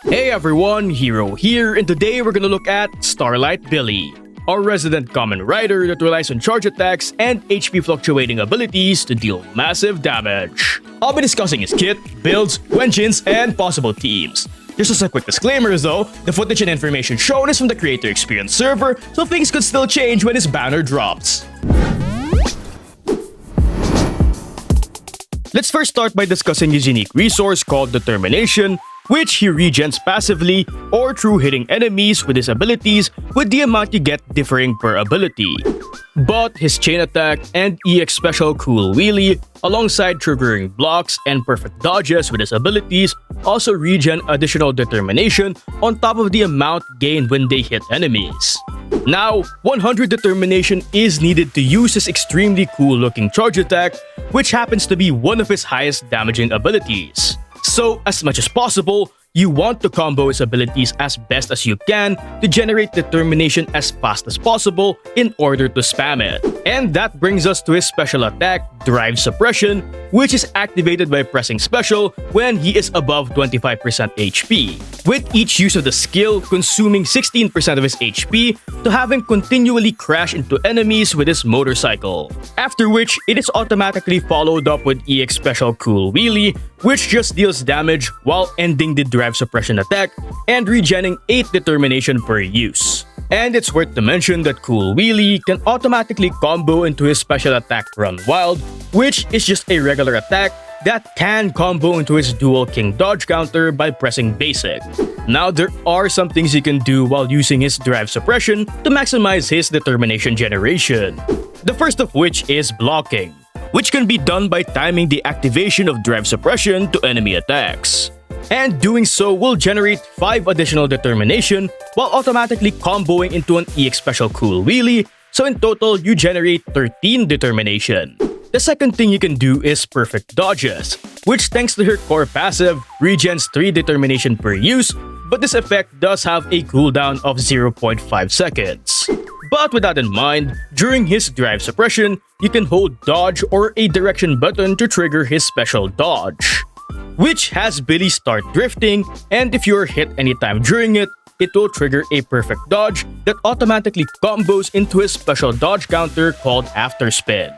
Hey everyone, Heero here, and today we're gonna look at Starlight Billy, our resident common rider that relies on charge attacks and HP fluctuating abilities to deal massive damage. I'll be discussing his kit, builds, engines, and possible teams. Just as a quick disclaimer though, the footage and information shown is from the Creator Experience server, so things could still change when his banner drops. Let's first start by discussing his unique resource called Determination, which he regens passively or through hitting enemies with his abilities, with the amount you get differing per ability. But his chain attack and EX special cool wheelie, alongside triggering blocks and perfect dodges with his abilities, also regen additional determination on top of the amount gained when they hit enemies. Now, 100 determination is needed to use his extremely cool looking charge attack, which happens to be one of his highest damaging abilities. So, as much as possible, you want to combo his abilities as best as you can to generate determination as fast as possible in order to spam it. And that brings us to his special attack, Drive Suppression, which is activated by pressing special when he is above 25% HP, with each use of the skill consuming 16% of his HP to have him continually crash into enemies with his motorcycle. After which, it is automatically followed up with EX Special Cool Wheelie, which just deals damage while ending the Drive Suppression attack and regenning 8 determination per use. And it's worth to mention that Cool Wheelie can automatically combo into his special attack Run Wild, which is just a regular attack that can combo into his dual king dodge counter by pressing basic. Now there are some things he can do while using his Drive Suppression to maximize his determination generation. The first of which is blocking, which can be done by timing the activation of Drive Suppression to enemy attacks. And doing so will generate 5 additional determination while automatically comboing into an EX Special Cool Wheelie, so in total you generate 13 determination. The second thing you can do is perfect dodges, which thanks to her core passive, regens 3 determination per use, but this effect does have a cooldown of 0.5 seconds. But with that in mind, during his Drive Suppression, you can hold dodge or a direction button to trigger his special dodge, which has Billy start drifting, and if you are hit anytime during it, it will trigger a perfect dodge that automatically combos into his special dodge counter called After Spin,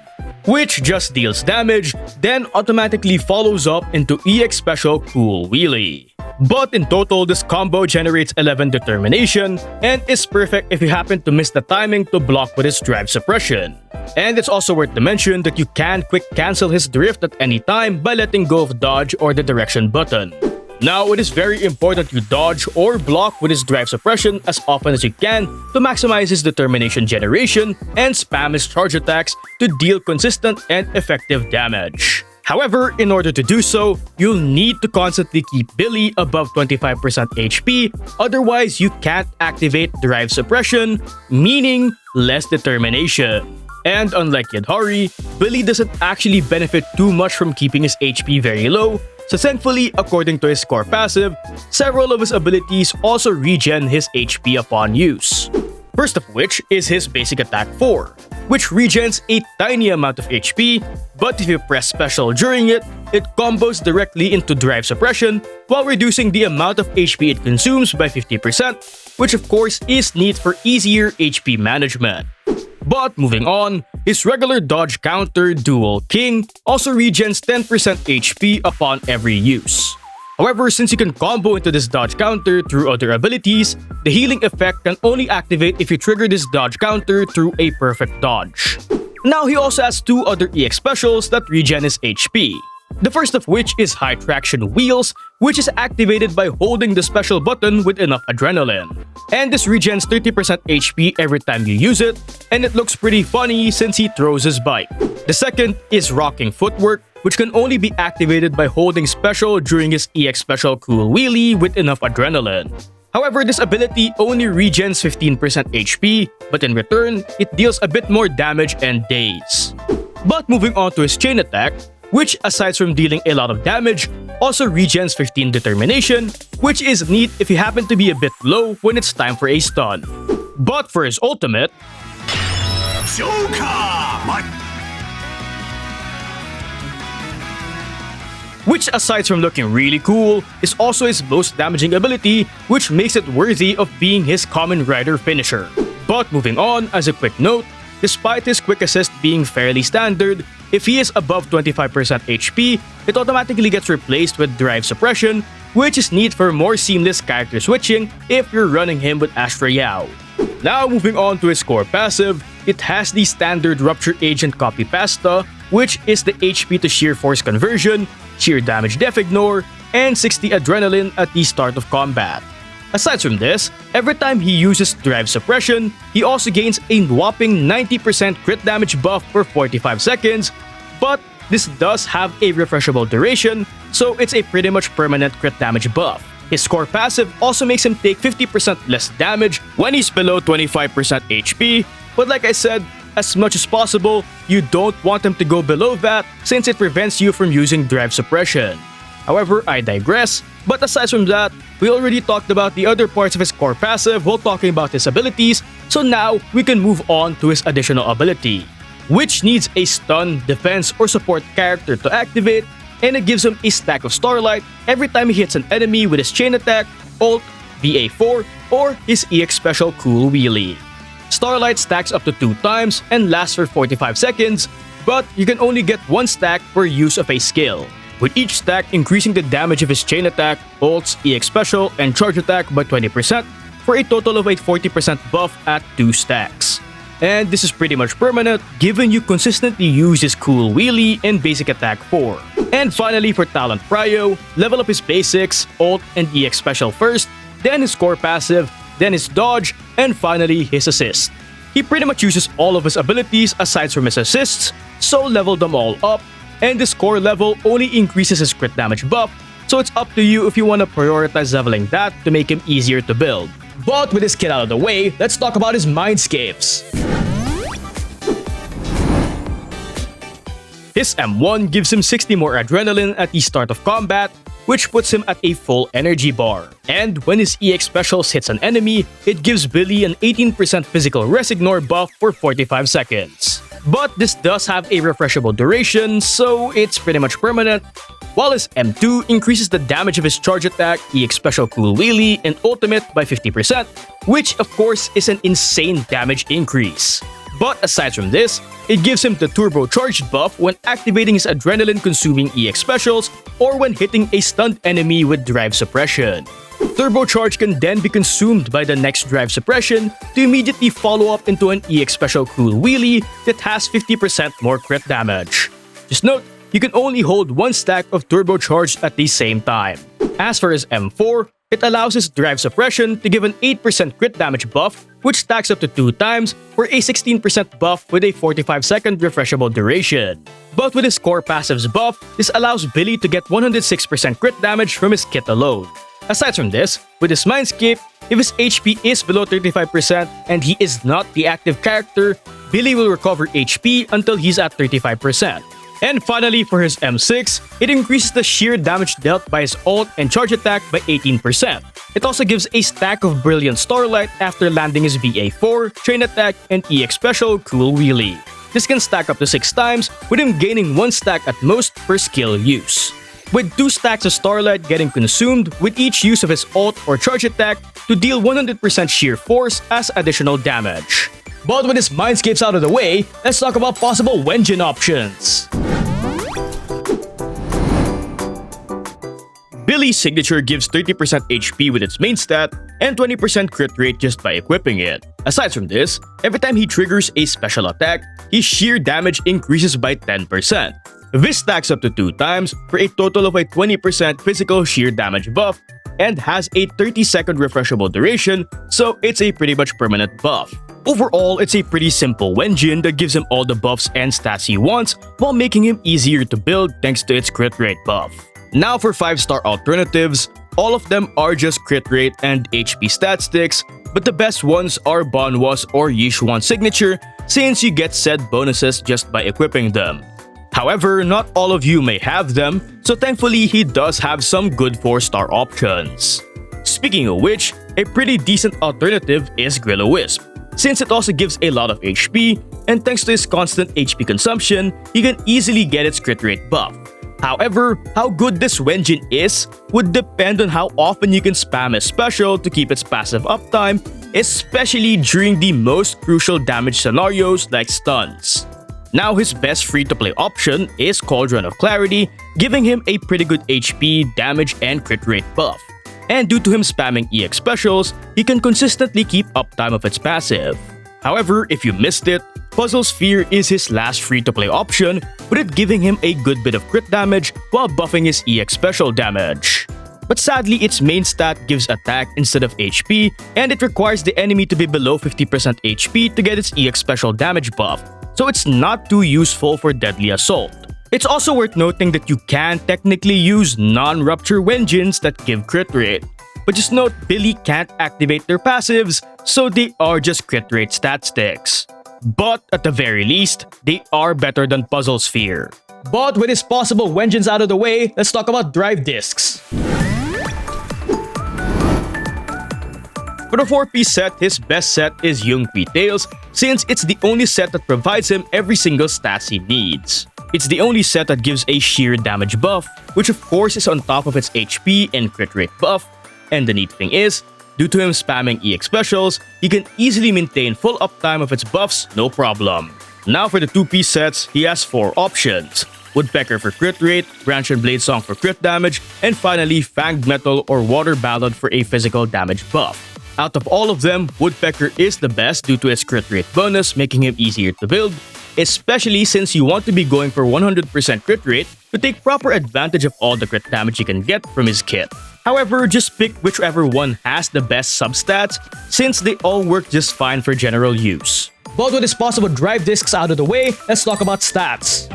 which just deals damage, then automatically follows up into EX Special Cool Wheelie. But in total, this combo generates 11 determination and is perfect if you happen to miss the timing to block with his Drive Suppression. And it's also worth to mention that you can quick cancel his drift at any time by letting go of dodge or the direction button. Now, it is very important you dodge or block with his Drive Suppression as often as you can to maximize his determination generation and spam his charge attacks to deal consistent and effective damage. However, in order to do so, you'll need to constantly keep Billy above 25% HP, otherwise you can't activate Drive Suppression, meaning less determination. And unlike Yadhari, Billy doesn't actually benefit too much from keeping his HP very low, so thankfully, according to his core passive, several of his abilities also regen his HP upon use. First of which is his basic attack 4, which regens a tiny amount of HP, but if you press special during it, it combos directly into Drive Suppression while reducing the amount of HP it consumes by 50%, which of course is neat for easier HP management. But moving on, his regular dodge counter Dual King also regens 10% HP upon every use. However, since you can combo into this dodge counter through other abilities, the healing effect can only activate if you trigger this dodge counter through a perfect dodge. Now he also has 2 other EX specials that regen his HP. The first of which is High Traction Wheels, which is activated by holding the special button with enough adrenaline. And this regens 30% HP every time you use it, and it looks pretty funny since he throws his bike. The second is Rocking Footwork, which can only be activated by holding special during his EX Special Cool Wheelie with enough adrenaline. However, this ability only regens 15% HP, but in return, it deals a bit more damage and daze. But moving on to his chain attack, which aside from dealing a lot of damage, also regens 15 determination, which is neat if you happen to be a bit low when it's time for a stun. But for his ultimate, which aside from looking really cool, is also his most damaging ability, which makes it worthy of being his Kamen Rider finisher. But moving on, as a quick note, despite his quick assist being fairly standard, if he is above 25% HP, it automatically gets replaced with Drive Suppression, which is neat for more seamless character switching if you're running him with Astra Yao. Now moving on to his core passive, it has the standard Rupture Agent Copy Pasta, which is the HP to Sheer Force conversion, Sheer Damage Def Ignore, and 60 Adrenaline at the start of combat. Aside from this, every time he uses Drive Suppression, he also gains a whopping 90% crit damage buff for 45 seconds, but this does have a refreshable duration, so it's a pretty much permanent crit damage buff. His core passive also makes him take 50% less damage when he's below 25% HP, but like I said, as much as possible, you don't want him to go below that since it prevents you from using Drive Suppression. However, I digress, but aside from that, we already talked about the other parts of his core passive while talking about his abilities, so now we can move on to his additional ability, which needs a stun, defense, or support character to activate, and it gives him a stack of Starlight every time he hits an enemy with his chain attack, ult, VA4, or his EX special Cool Wheelie. Starlight stacks up to 2 times and lasts for 45 seconds, but you can only get 1 stack per use of a skill, with each stack increasing the damage of his chain attack, ults, EX special, and charge attack by 20% for a total of a 40% buff at 2 stacks. And this is pretty much permanent, given you consistently use his Cool Wheelie and Basic Attack 4. And finally for Talent Prio, level up his basics, ult, and EX special first, then his core passive, then his dodge, and finally his assist. He pretty much uses all of his abilities aside from his assists, so level them all up, and his core level only increases his crit damage buff, so it's up to you if you want to prioritize leveling that to make him easier to build. But with this kid out of the way, let's talk about his Mindscapes. His M1 gives him 60 more adrenaline at the start of combat, which puts him at a full energy bar. And when his EX specials hits an enemy, it gives Billy an 18% physical res ignore buff for 45 seconds. But this does have a refreshable duration, so it's pretty much permanent, while his M2 increases the damage of his charge attack, EX special Cool Wheelie, and ultimate by 50%, which of course is an insane damage increase. But aside from this, it gives him the turbocharged buff when activating his adrenaline-consuming EX specials or when hitting a stunned enemy with Drive Suppression. Turbocharge can then be consumed by the next Drive Suppression to immediately follow up into an EX special Cool Wheelie that has 50% more crit damage. Just note, you can only hold 1 stack of turbocharged at the same time. As for his M4, it allows his Drive Suppression to give an 8% crit damage buff, which stacks up to 2 times for a 16% buff with a 45-second refreshable duration. But with his core passive's buff, this allows Billy to get 106% crit damage from his kit alone. Aside from this, with his Mindscape, if his HP is below 35% and he is not the active character, Billy will recover HP until he's at 35%. And finally, for his M6, it increases the sheer damage dealt by his ult and charge attack by 18%. It also gives a stack of Brilliant Starlight after landing his VA4, Chain Attack, and EX Special Cool Wheelie. This can stack up to 6 times, with him gaining 1 stack at most per skill use. With 2 stacks of Starlight getting consumed with each use of his ult or charge attack to deal 100% sheer force as additional damage. But with his Mindscapes out of the way, let's talk about possible Wenjin options. Billy's signature gives 30% HP with its main stat and 20% crit rate just by equipping it. Aside from this, every time he triggers a special attack, his sheer damage increases by 10%. This stacks up to 2 times for a total of a 20% physical sheer damage buff and has a 30-second refreshable duration, so it's a pretty much permanent buff. Overall, it's a pretty simple Wenjin that gives him all the buffs and stats he wants while making him easier to build thanks to its crit rate buff. Now for 5-star alternatives, all of them are just crit rate and HP stat sticks, but the best ones are Banwa's or Yishuan's signature since you get said bonuses just by equipping them. However, not all of you may have them, so thankfully he does have some good 4-star options. Speaking of which, a pretty decent alternative is Will-O-Wisp, since it also gives a lot of HP, and thanks to his constant HP consumption, you can easily get its crit rate buff. However, how good this Wenjin is would depend on how often you can spam his special to keep its passive uptime, especially during the most crucial damage scenarios like stuns. Now his best free-to-play option is Cauldron of Clarity, giving him a pretty good HP, damage, and crit rate buff. And due to him spamming EX specials, he can consistently keep uptime of its passive. However, if you missed it, Puzzle Sphere is his last free-to-play option, with it giving him a good bit of crit damage while buffing his EX special damage. But sadly, its main stat gives attack instead of HP, and it requires the enemy to be below 50% HP to get its EX special damage buff, so it's not too useful for Deadly Assault. It's also worth noting that you can technically use non-Rupture Wenjins that give crit rate, but just note Billy can't activate their passives, so they are just crit rate stat sticks. But at the very least, they are better than Puzzle Sphere. But with his possible Wenjins out of the way, let's talk about Drive Discs. For the 4-piece set, his best set is Youngpi Tails, since it's the only set that provides him every single stats he needs. It's the only set that gives a sheer damage buff, which of course is on top of its HP and crit rate buff. And the neat thing is, due to him spamming EX specials, he can easily maintain full uptime of its buffs no problem. Now for the 2-piece sets, he has 4 options. Woodpecker for crit rate, Branch and Blade Song for crit damage, and finally Fanged Metal or Water Ballad for a physical damage buff. Out of all of them, Woodpecker is the best due to its crit rate bonus, making him easier to build, especially since you want to be going for 100% crit rate to take proper advantage of all the crit damage you can get from his kit. However, just pick whichever one has the best substats, since they all work just fine for general use. But with his possible Drive Discs out of the way, let's talk about stats.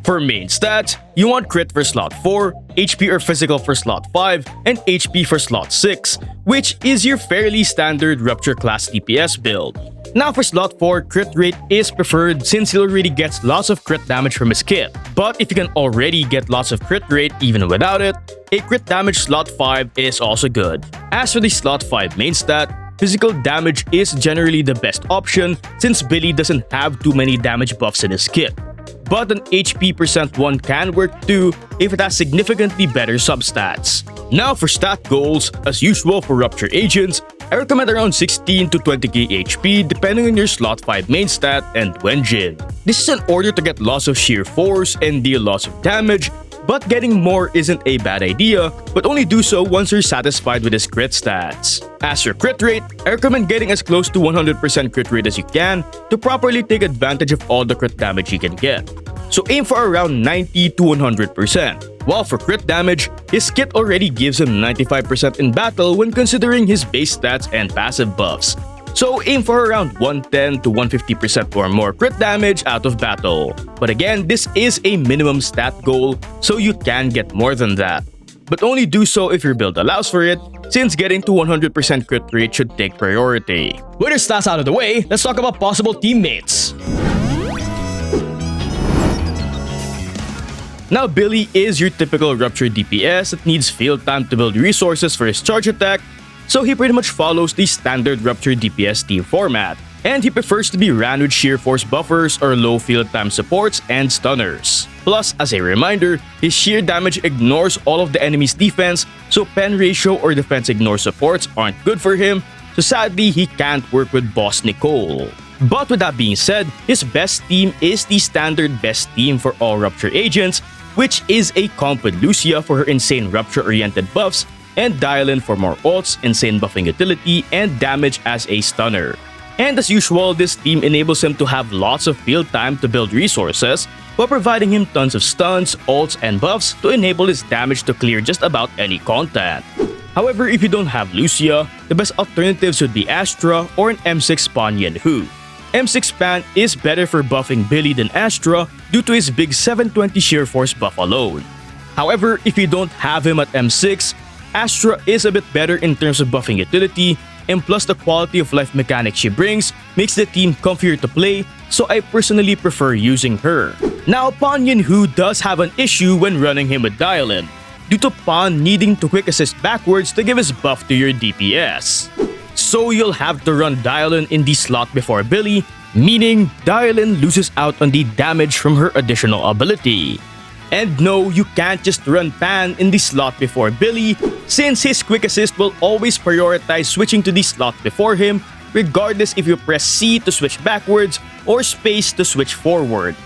For main stats, you want crit for slot 4, HP or physical for slot 5, and HP for slot 6, which is your fairly standard Rupture class DPS build. Now for slot 4, crit rate is preferred since he already gets lots of crit damage from his kit. But if you can already get lots of crit rate even without it, a crit damage slot 5 is also good. As for the slot 5 main stat, physical damage is generally the best option since Billy doesn't have too many damage buffs in his kit. But an HP percent 1 can work too if it has significantly better substats. Now for stat goals, as usual for Rupture agents, I recommend around 16 to 20k HP depending on your slot 5 main stat and Wenjin. This is in order to get lots of sheer force and deal lots of damage, but getting more isn't a bad idea, but only do so once you're satisfied with his crit stats. As for crit rate, I recommend getting as close to 100% crit rate as you can to properly take advantage of all the crit damage you can get. So aim for around 90 to 100%. While for crit damage, his kit already gives him 95% in battle when considering his base stats and passive buffs. So aim for around 110 to 150% or more crit damage out of battle. But again, this is a minimum stat goal, so you can get more than that. But only do so if your build allows for it, since getting to 100% crit rate should take priority. With your stats out of the way, let's talk about possible teammates. Now Billy is your typical Rupture DPS that needs field time to build resources for his charge attack, so he pretty much follows the standard Rupture DPS team format, and he prefers to be ran with sheer force buffers or low field time supports and stunners. Plus, as a reminder, his sheer damage ignores all of the enemy's defense, so pen ratio or defense ignore supports aren't good for him, so sadly he can't work with Boss Nicole. But with that being said, his best team is the standard best team for all Rupture agents, which is a comp with Lucia for her insane Rupture-oriented buffs, and Dylan for more ults, insane buffing utility, and damage as a stunner. And as usual, this team enables him to have lots of field time to build resources, while providing him tons of stuns, ults, and buffs to enable his damage to clear just about any content. However, if you don't have Lucia, the best alternatives would be Astra or an M6 Pan Yenhu. M6 Pan is better for buffing Billy than Astra due to his big 720 sheer force buff alone. However, if you don't have him at M6, Astra is a bit better in terms of buffing utility, and plus the quality of life mechanics she brings makes the team comfier to play, so I personally prefer using her. Now, Pan Yenhu does have an issue when running him with Dylan, due to Pan needing to quick assist backwards to give his buff to your DPS. So you'll have to run Dylan in the slot before Billy, meaning Dialyn loses out on the damage from her additional ability. And no, you can't just run Pan in the slot before Billy, since his quick assist will always prioritize switching to the slot before him, regardless if you press C to switch backwards or space to switch forward.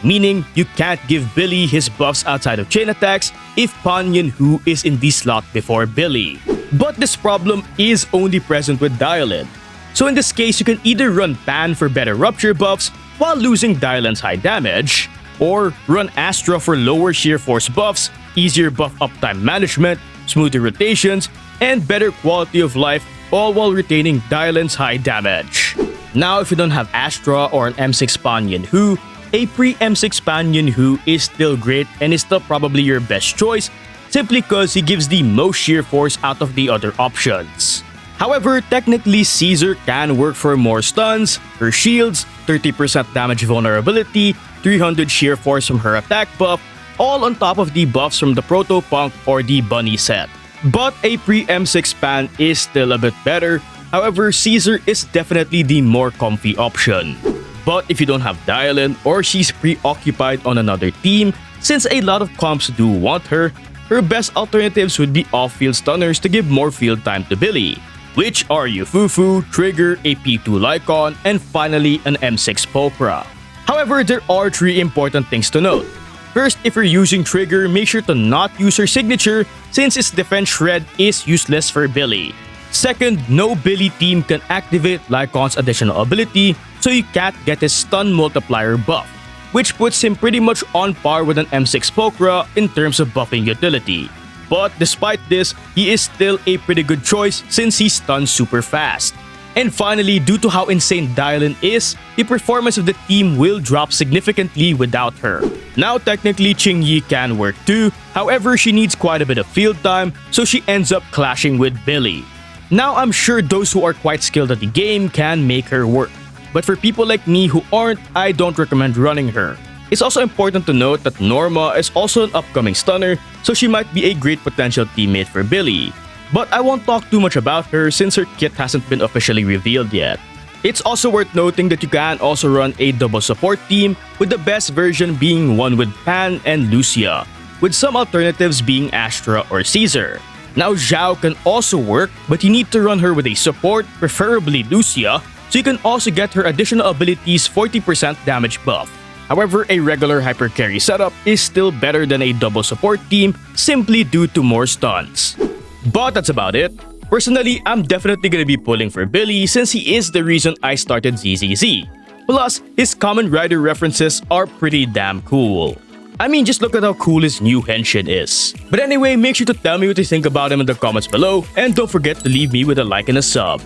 Meaning, you can't give Billy his buffs outside of chain attacks if Pan Yin-Hu is in the slot before Billy. But this problem is only present with Dialyn. So in this case, you can either run Pan for better Rupture buffs while losing Dialyn's high damage, or run Astra for lower sheer force buffs, easier buff uptime management, smoother rotations, and better quality of life, all while retaining Dialyn's high damage. Now, if you don't have Astra or an M6 Pan Yin-Hu, a pre-M6 Pan Yin-Hu is still great and is still probably your best choice, simply because he gives the most sheer force out of the other options. However, technically Caesar can work for more stuns, her shields, 30% damage vulnerability, 300 sheer force from her attack buff, all on top of the buffs from the Proto-Punk or the Bunny set. But a pre-M6 Pan is still a bit better, however Caesar is definitely the more comfy option. But if you don't have Dialyn or she's preoccupied on another team, since a lot of comps do want her, her best alternatives would be off-field stunners to give more field time to Billy, which are Yufufu, Trigger, a P2 Lycon, and finally an M6 Pokra. However, there are 3 important things to note. First, if you're using Trigger, make sure to not use her signature since its defense shred is useless for Billy. Second, no Billy team can activate Lycon's additional ability, so you can't get his stun multiplier buff, which puts him pretty much on par with an M6 Pokra in terms of buffing utility. But despite this, he is still a pretty good choice since he stuns super fast. And finally, due to how insane Dialyn is, the performance of the team will drop significantly without her. Now technically Qingyi can work too, however she needs quite a bit of field time, so she ends up clashing with Billy. Now I'm sure those who are quite skilled at the game can make her work, but for people like me who aren't, I don't recommend running her. It's also important to note that Norma is also an upcoming stunner, so she might be a great potential teammate for Billy. But I won't talk too much about her since her kit hasn't been officially revealed yet. It's also worth noting that you can also run a double support team, with the best version being one with Pan and Lucia, with some alternatives being Astra or Caesar. Now Zhao can also work, but you need to run her with a support, preferably Lucia, so you can also get her additional abilities 40% damage buff. However, a regular hyper carry setup is still better than a double support team simply due to more stuns. But that's about it. Personally, I'm definitely gonna be pulling for Billy since he is the reason I started ZZZ. Plus, his Kamen Rider references are pretty damn cool. I mean, just look at how cool his new henshin is. But anyway, make sure to tell me what you think about him in the comments below, and don't forget to leave me with a like and a sub.